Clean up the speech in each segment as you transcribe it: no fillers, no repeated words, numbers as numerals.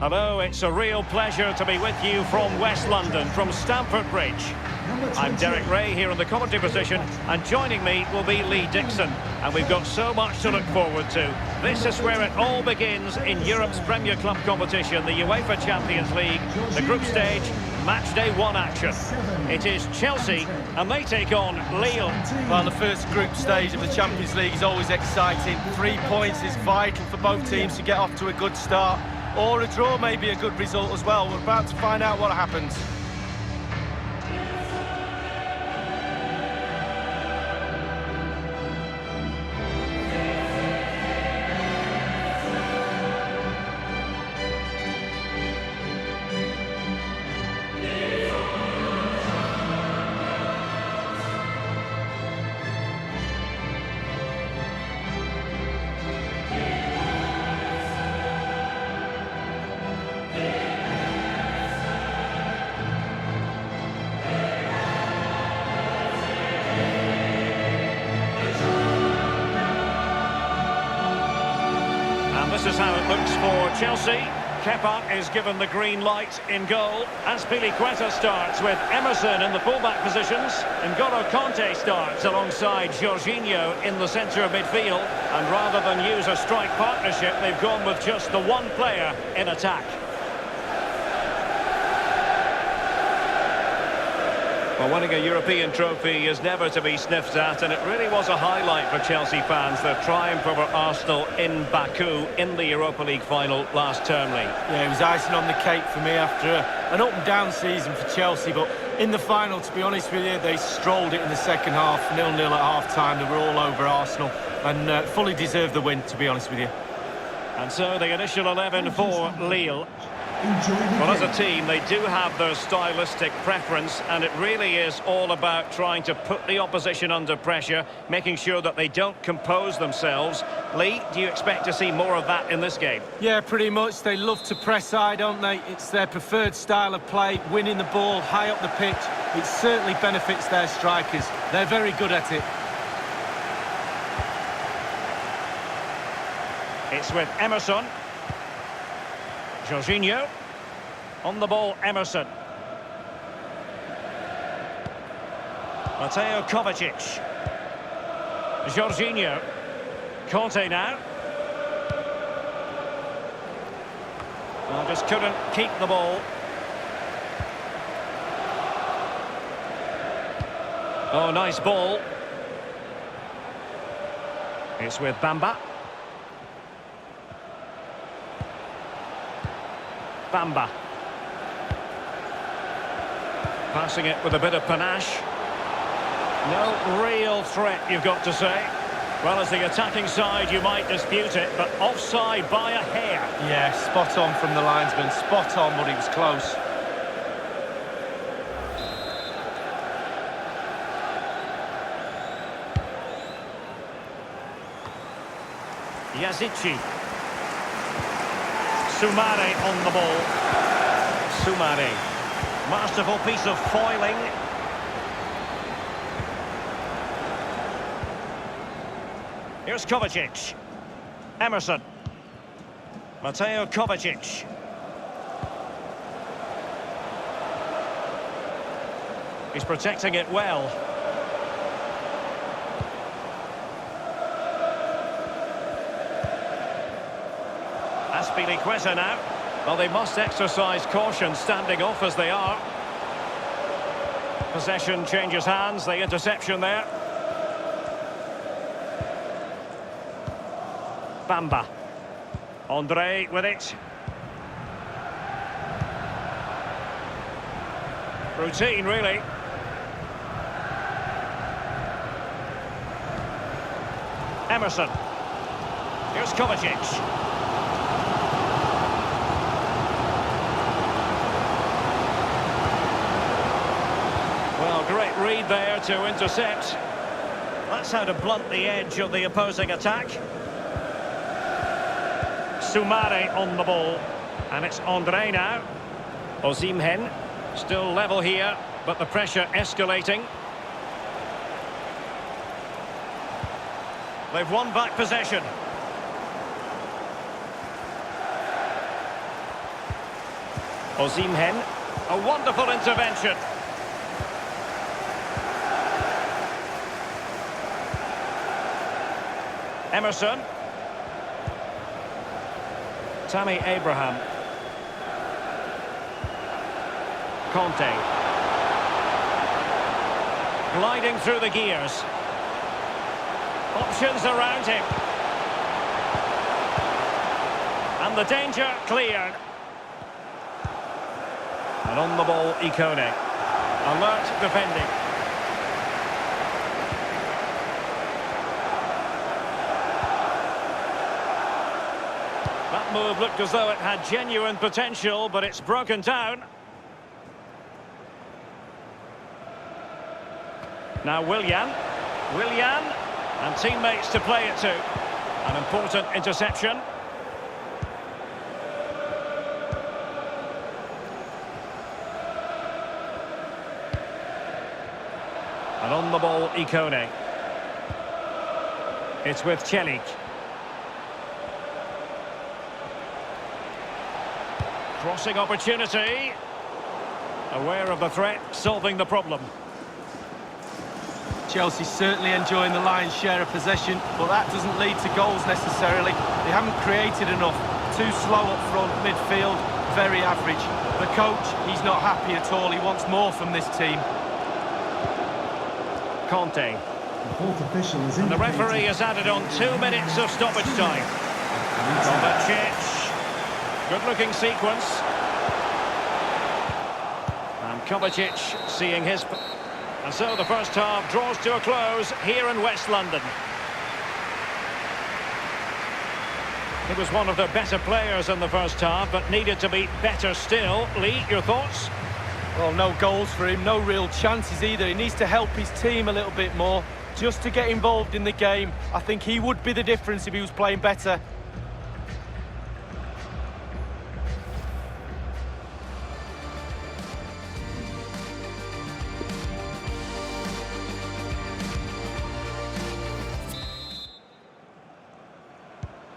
Hello, it's a real pleasure to be with you from West London, from Stamford Bridge. I'm Derek Ray here in the commentary position, and joining me will be Lee Dixon. And we've got so much to look forward to. This is where it all begins in Europe's Premier Club competition, the UEFA Champions League, the group stage, match day 1 action. It is Chelsea, and they take on Lille. Well, the first group stage of the Champions League is always exciting. 3 points is vital for both teams to get off to a good start. Or a draw may be a good result as well. We're about to find out what happens. This is how it looks for Chelsea. Kepa is given the green light in goal. Azpilicueta starts with Emerson in the fullback positions. N'Golo Kanté starts alongside Jorginho in the centre of midfield. And rather than use a strike partnership, they've gone with just the one player in attack. Well, winning a European trophy is never to be sniffed at, and it really was a highlight for Chelsea fans, their triumph over Arsenal in Baku in the Europa League final last term, Lee. Yeah, it was icing on the cake for me after an up-and-down season for Chelsea, but in the final, to be honest with you, they strolled it in the second half, 0-0 at half-time. They were all over Arsenal and fully deserved the win, to be honest with you. And so the initial 11 for Lille. Well, as a team, they do have their stylistic preference, and it really is all about trying to put the opposition under pressure, making sure that they don't compose themselves. Lee, do you expect to see more of that in this game? Yeah, pretty much. They love to press high, don't they? It's their preferred style of play, winning the ball high up the pitch. It certainly benefits their strikers. They're very good at it. It's with Emerson. Jorginho. On the ball, Emerson. Mateo Kovacic. Jorginho. Kanté now. Well, just couldn't keep the ball. Oh, nice ball. It's with Bamba. Bamba. Passing it with a bit of panache. No real threat, you've got to say. Well, as the attacking side, you might dispute it, but offside by a hair. Yeah, spot on from the linesman. Spot on, but it was close. Yazici. Soumare on the ball. Soumare. Masterful piece of foiling. Here's Kovacic. Emerson. Mateo Kovacic. He's protecting it well. Azpilicueta now. Well, they must exercise caution standing off as they are. Possession changes hands, the interception there. Bamba. Andre with it. Routine, really. Emerson. Here's Kovacic. Great read there to intercept. That's how to blunt the edge of the opposing attack. Soumare on the ball. And it's Andre now. Osimhen. Still level here, but the pressure escalating. They've won back possession. Osimhen, a wonderful intervention. Emerson. Tammy Abraham. Conte. Gliding through the gears. Options around him. And the danger cleared. And on the ball, Ikone. Alert defending. That move looked as though it had genuine potential, but it's broken down. Now Willian. And teammates to play it to. An important interception. And on the ball, Ikone. It's with Celik. Crossing opportunity. Aware of the threat, solving the problem. Chelsea certainly enjoying the lion's share of possession, but that doesn't lead to goals necessarily. They haven't created enough. Too slow up front, midfield, very average. The coach, he's not happy at all. He wants more from this team. Conte. And the referee has added on 2 minutes of stoppage time. Kovacic. Good-looking sequence. And Kovacic seeing his... And so the first half draws to a close here in West London. He was one of their better players in the first half, but needed to be better still. Lee, your thoughts? Well, no goals for him, no real chances either. He needs to help his team a little bit more, just to get involved in the game. I think he would be the difference if he was playing better.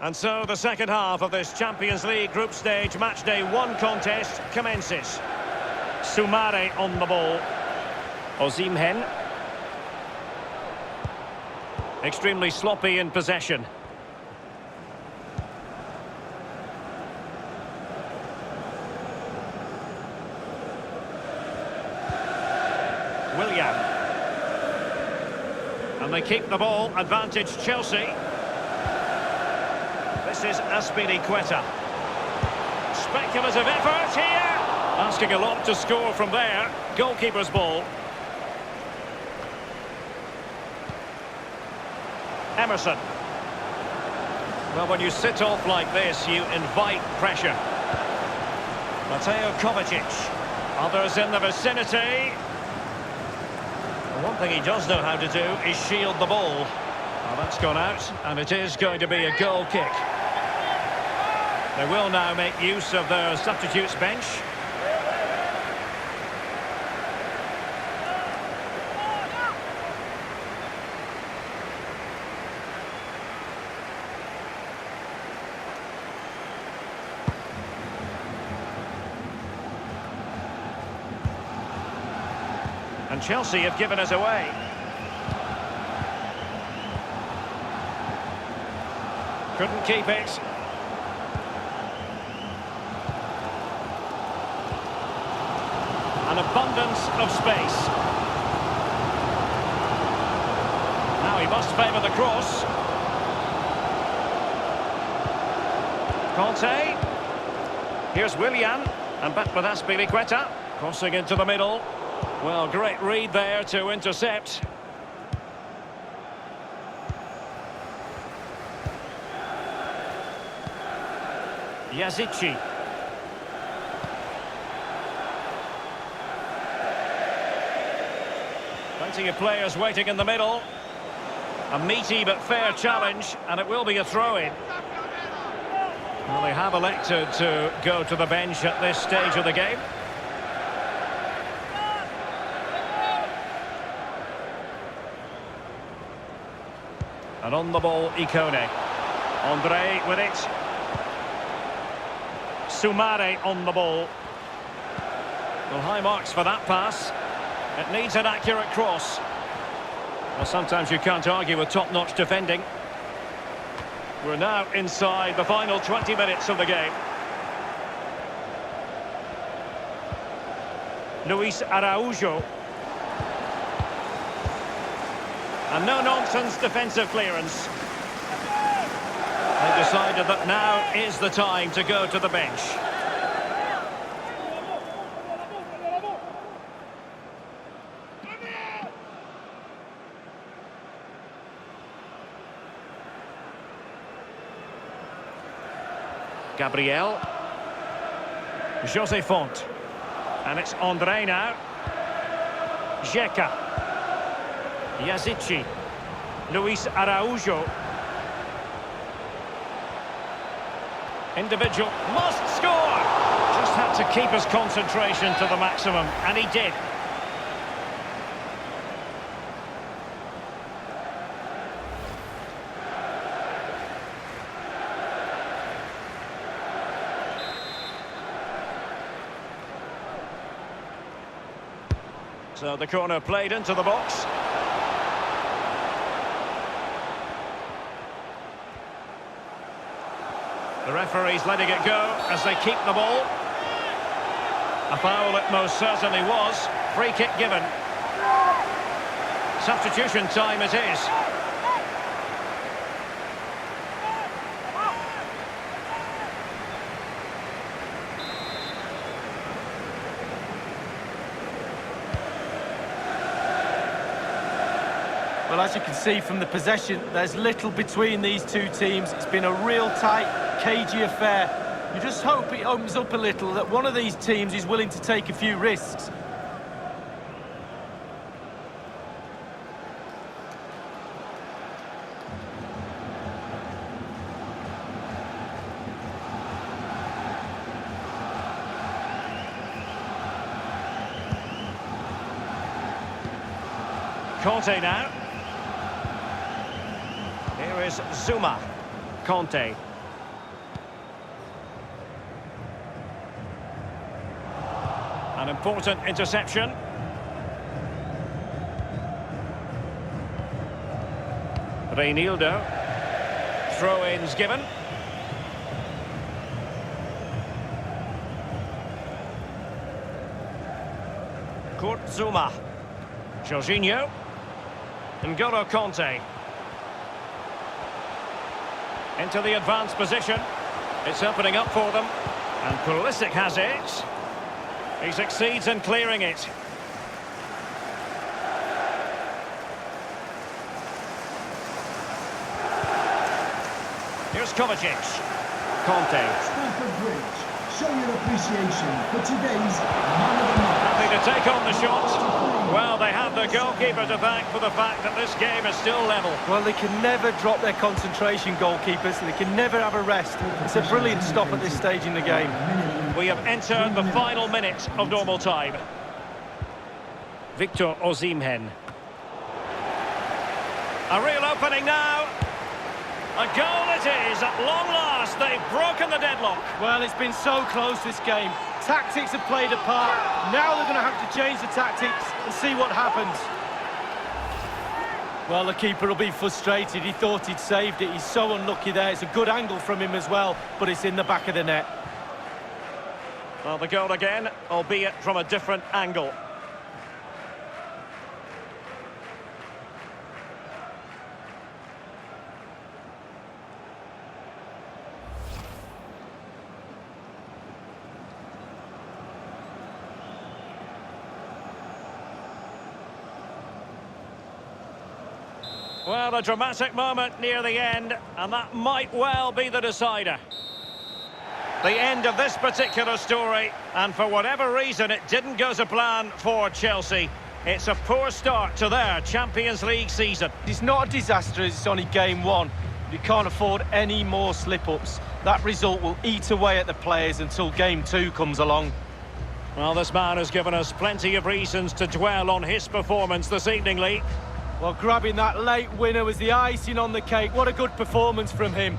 And so the second half of this Champions League group stage matchday 1 contest commences. Soumare on the ball. Osimhen. Extremely sloppy in possession. Willian. And they keep the ball. Advantage Chelsea. This is Azpilicueta. Speculative effort here. Asking a lot to score from there. Goalkeeper's ball. Emerson. Well, when you sit off like this, you invite pressure. Mateo Kovacic. Others in the vicinity. One thing he does know how to do is shield the ball. Well, that's gone out, and it is going to be a goal kick. They will now make use of their substitutes bench. And Chelsea have given us away. Couldn't keep it. An abundance of space. Now he must favour the cross. Conte. Here's Willian. And back with Azpilicueta. Crossing into the middle. Well, great read there to intercept. Yazici. Plenty of players waiting in the middle. A meaty but fair challenge, and it will be a throw-in. Well, they have elected to go to the bench at this stage of the game. And on the ball, Ikone. Andre with it. Soumare on the ball. Well, high marks for that pass. It needs an accurate cross. Well, sometimes you can't argue with top-notch defending. We're now inside the final 20 minutes of the game. Luis Araujo. And no-nonsense defensive clearance. They decided that now is the time to go to the bench. Gabriel. José Font. And it's André now. Xhaka. Yazici. Luis Araujo. Individual must score! Just had to keep his concentration to the maximum, and he did. So the corner played into the box. The referee's letting it go as they keep the ball. A foul it most certainly was. Free kick given. Substitution time it is. Well, as you can see from the possession, there's little between these two teams. It's been a real tight, cagey affair. You just hope it opens up a little, that one of these teams is willing to take a few risks. Conte now. Here is Zuma. Conte. An important interception. Reinildo. Throw-ins given. Kurt Zuma. Jorginho. N'Golo Conte. Into the advanced position. It's opening up for them. And Pulisic has it. He succeeds in clearing it. Here's Kovacic. Conte. Stamford Bridge, show your appreciation for today's man of the match. Happy to take on the shot. Well, they have the goalkeeper to thank for the fact that this game is still level. Well, they can never drop their concentration, goalkeepers. They can never have a rest. It's a brilliant stop at this stage in the game. We have entered the final minute of normal time. Victor Osimhen. A real opening now. A goal it is, at long last. They've broken the deadlock. Well, it's been so close, this game. Tactics have played a part. Now they're going to have to change the tactics and see what happens. Well, the keeper will be frustrated. He thought he'd saved it. He's so unlucky there. It's a good angle from him as well, but it's in the back of the net. Well, the goal again, albeit from a different angle. Well, a dramatic moment near the end, and that might well be the decider. The end of this particular story, and for whatever reason it didn't go to plan for Chelsea. It's a poor start to their Champions League season. It's not a disaster, it's only game one. You can't afford any more slip-ups. That result will eat away at the players until game two comes along. Well, this man has given us plenty of reasons to dwell on his performance this evening, Lee. Well, grabbing that late winner was the icing on the cake. What a good performance from him.